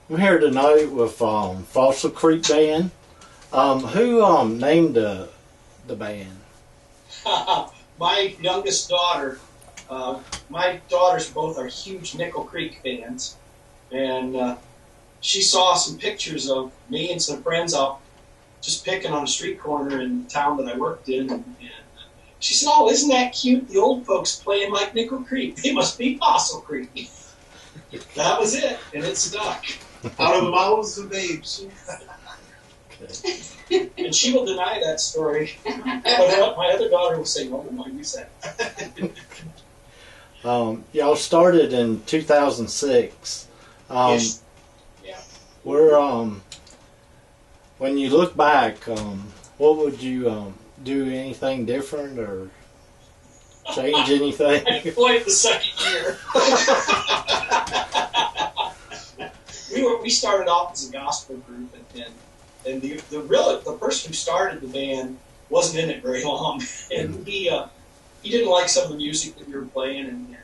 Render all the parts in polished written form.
I'm here tonight with Fossil Creek Band. Who named the band? My youngest daughter. My daughters both are huge Nickel Creek fans, and she saw some pictures of me and some friends out just picking on a street corner in the town that I worked in, and she said, "Oh, isn't that cute? The old folks playing like Nickel Creek. They must be Fossil Creek." That was it, and it stuck. Out of the mouths of babes. Okay. And she will deny that story. But my other daughter will say, "No, no, you said." Y'all started in 2006. Yes. Yeah. When you look back, what would you do? Anything different or change anything? I played the second year. We started off as a gospel group, and the person who started the band wasn't in it very long, and he didn't like some of the music that we were playing, and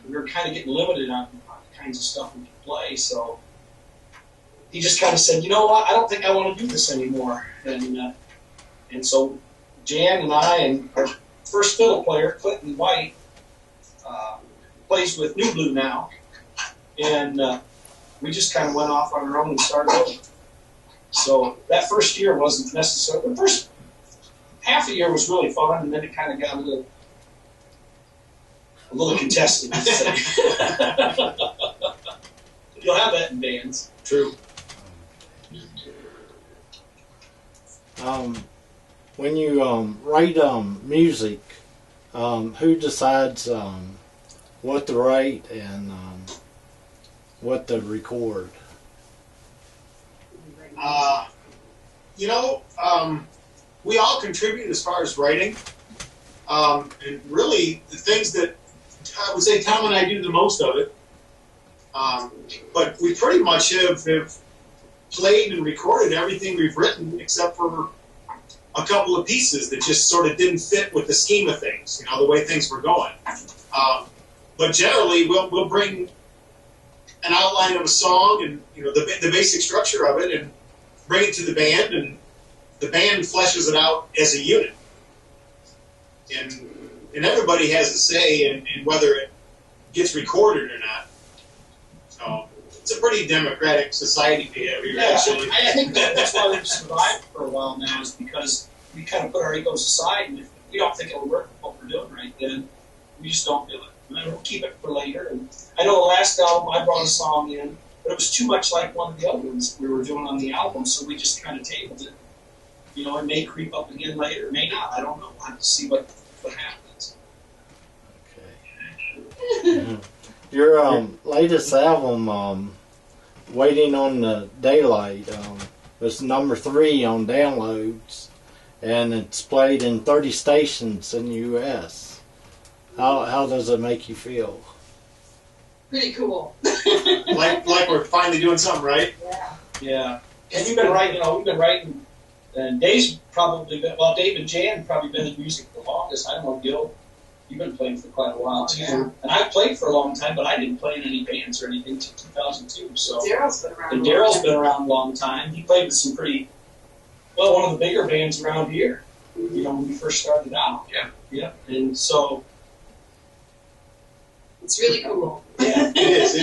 we were kind of getting limited on the kinds of stuff we could play, so he just kind of said, "You know what? I don't think I want to do this anymore," and so Jan and I and our first fiddle player, Clinton White, plays with New Blue now, and we just kind of went off on our own and started over. So that first year wasn't necessarily, the first half a year was really fun, and then it kind of got a little contested. You'll have that in bands. True. When you write music, who decides what to write and what to record? We all contribute as far as writing. And really, the things that I would say Tom and I do the most of it. But we pretty much have played and recorded everything we've written except for a couple of pieces that just sort of didn't fit with the scheme of things, the way things were going. But generally, we'll bring an outline of a song and the basic structure of it and bring it to the band, and the band fleshes it out as a unit. And everybody has a say in whether it gets recorded or not. So it's a pretty democratic society here, actually. I think that's why we've survived for a while now, is because we kind of put our egos aside, and if we don't think it'll work with what we're doing right then, we just don't do it. And we'll keep it for later. And I know the last album I brought a song in, but it was too much like one of the other ones we were doing on the album, so we just kind of tabled it. It may creep up again later, it may not. I don't know. We'll have to see what happens. Okay. Your latest album, Waiting on the Daylight, was number 3 on downloads, and it's played in 30 stations in the U.S. How does it make you feel? Pretty cool. like we're finally doing something right. Yeah. And we've been writing, and Dave and Jan probably been in music the longest. I don't know, Gil, you've been playing for quite a while too. Yeah. And I've played for a long time, but I didn't play in any bands or anything until 2002. So Daryl's been around. And Daryl's been around a long time. He played with some one of the bigger bands around here, when we first started out. Yeah. And so it's really cool. Yeah. It is.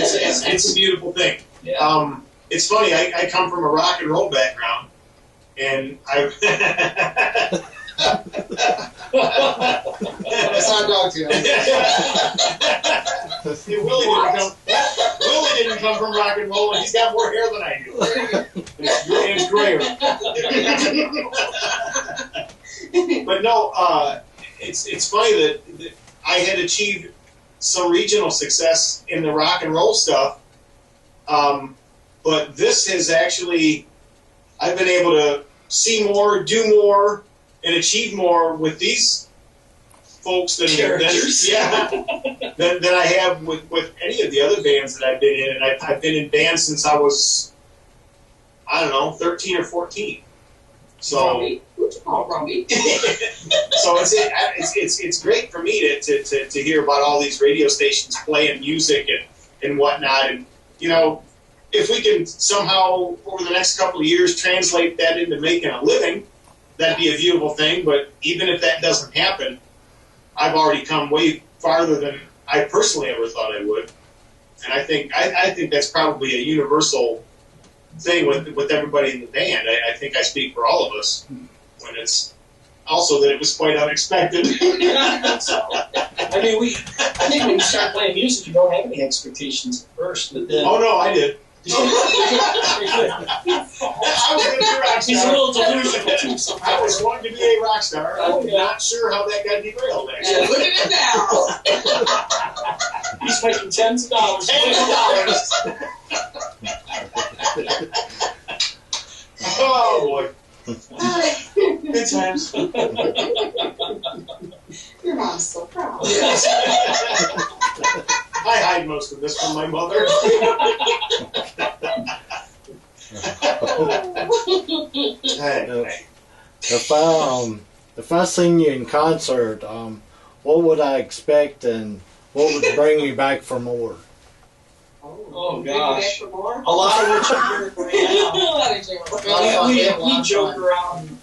It's a beautiful thing. Yeah. It's funny. I come from a rock and roll background, and That's not dog to Willie didn't come from rock and roll, and he's got more hair than I do. It's grayer. But no, it's funny that I had achieved some regional success in the rock and roll stuff, but this has actually, I've been able to see more, do more, and achieve more with these folks than I have with any of the other bands that I've been in. And I've been in bands since I was, 13 or 14. So, Robbie. So it's great for me to hear about all these radio stations playing music and whatnot. And if we can somehow over the next couple of years translate that into making a living, that'd be a viewable thing. But even if that doesn't happen, I've already come way farther than I personally ever thought I would. And I think that's probably a universal thing with everybody in the band. I think I speak for all of us when it's also that it was quite unexpected. So, I mean, I think when you start playing music, you don't have any expectations at first, but then. Oh no, I did. I I was going to be a rock He's a star. little delusional too. I was wanting to be a rock star. I'm not sure how that got derailed, And actually. look at it now. He's making tens of dollars. Oh boy, Good times. Your mom's so proud. Yes. I hide most of this from my mother. Hey. If I seen you in concert, what would I expect, and what would bring me back for more? Oh, gosh. For more? A lot of what you're hearing right now. A lot of jokes. We joke around.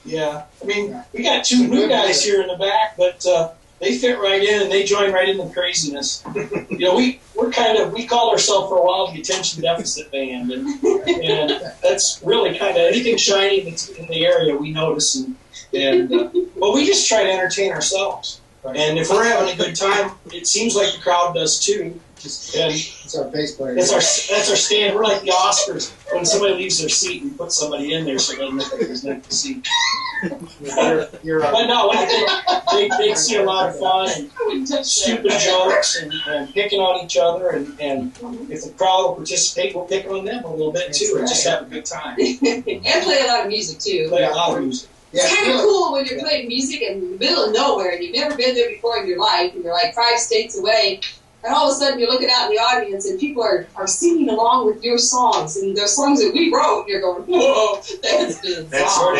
Yeah, I mean, we got two new guys here in the back, but they fit right in and they join right in the craziness. You know, we called ourselves for a while the attention deficit band, and that's really kind of anything shiny that's in the area we notice, and well, we just try to entertain ourselves, and if we're having a good time, it seems like the crowd does too. And It's our bass player. that's our stand. We're like the Oscars. When somebody leaves their seat, we put somebody in there so it doesn't look like there's an empty seat. You're But no, they see a lot of fun and I wouldn't touch stupid jokes and picking on each other. And if the crowd will participate, we'll pick on them a little bit too and just have a good time. And play a lot of music too. Play a lot of music. Yeah, It's kind of really. cool when you're playing music in the middle of nowhere and you've never been there before in your life and you're like 5 states away. And all of a sudden you're looking out in the audience and people are singing along with your songs. And they're songs that we wrote. And you're going, whoa, that's good. That's song.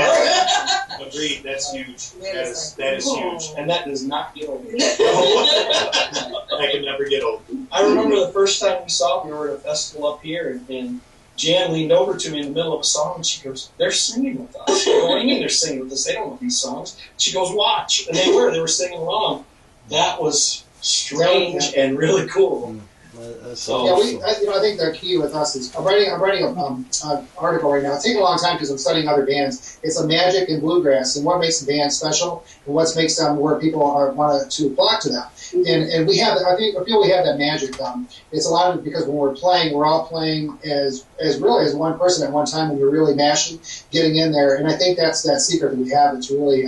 Agreed. That's huge. That That is huge. And that does not get old. I can never get old. I remember the first time we saw them, we were at a festival up here, and Jan leaned over to me in the middle of a song, and she goes, "They're singing with us." I go, "What do you mean they're singing with us? They don't know these songs." She goes, "Watch." And they were singing along. That was strange and really cool. That's So- Yeah, awesome. I think the key with us is I'm writing an article right now. It's taking a long time because I'm studying other bands. It's a magic and bluegrass, and what makes a band special, and what makes them where people want to flock to them. And we have, I feel we have that magic. It's a lot of it because when we're playing, we're all playing as really as one person at one time, when you're really mashing, getting in there. And I think that's that secret that we have that's really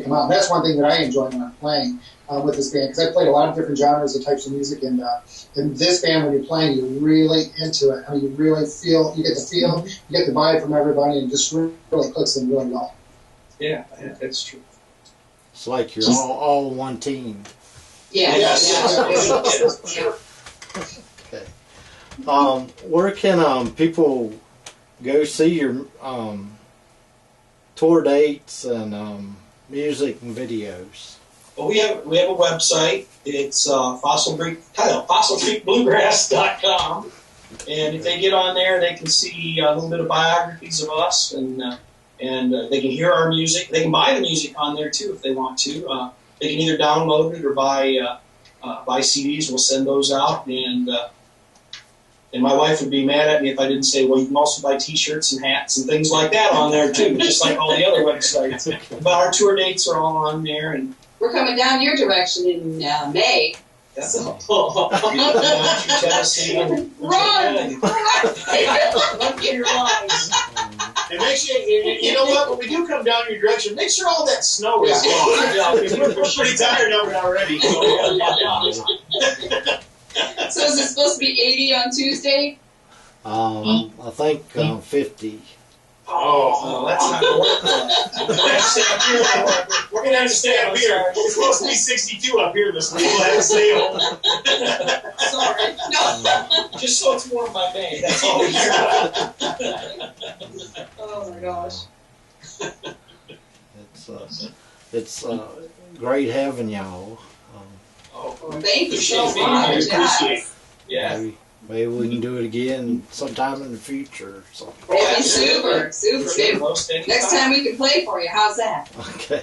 come out. And that's one thing that I enjoy when I'm playing with this band, because I played a lot of different genres and types of music, and in this band, when you're playing, you're really into it. I mean, you really feel, you get the vibe from everybody, and it just really clicks in really well. Yeah, that's true. It's like you're all one team. Yeah. Yes. Yeah. Where can people go see your tour dates and music and videos? Well, we have a website. It's fossilcreekbluegrass.com, and if they get on there, they can see a little bit of biographies of us, and they can hear our music. They can buy the music on there too if they want to. They can either download it or buy CDs. We'll send those out, and my wife would be mad at me if I didn't say, well, you can also buy T-shirts and hats and things like that on there too, just like all the other websites. But our tour dates are all on there, and We're coming down your direction in May. So. Tennessee and Run! Run for your lives. And make sure, you know what, when we do come down your direction, make sure all that snow is gone. Yeah, We're pretty tired of it already. So is it supposed to be 80 on Tuesday? I think 50. Oh, that's not going to work. We're going to have to stay up here. It's supposed to be 62 up here this week. We'll have to stay home. Sorry. No. Just so it's warm by May. That's all we care about. Oh my gosh. It's great having y'all. Oh, Thank you so Appreciate being much. here. Appreciate it. yeah. maybe we can do it again sometime in the future. So. Okay, super. Sure, Maybe most anytime. next time we can play for you. How's that? Okay.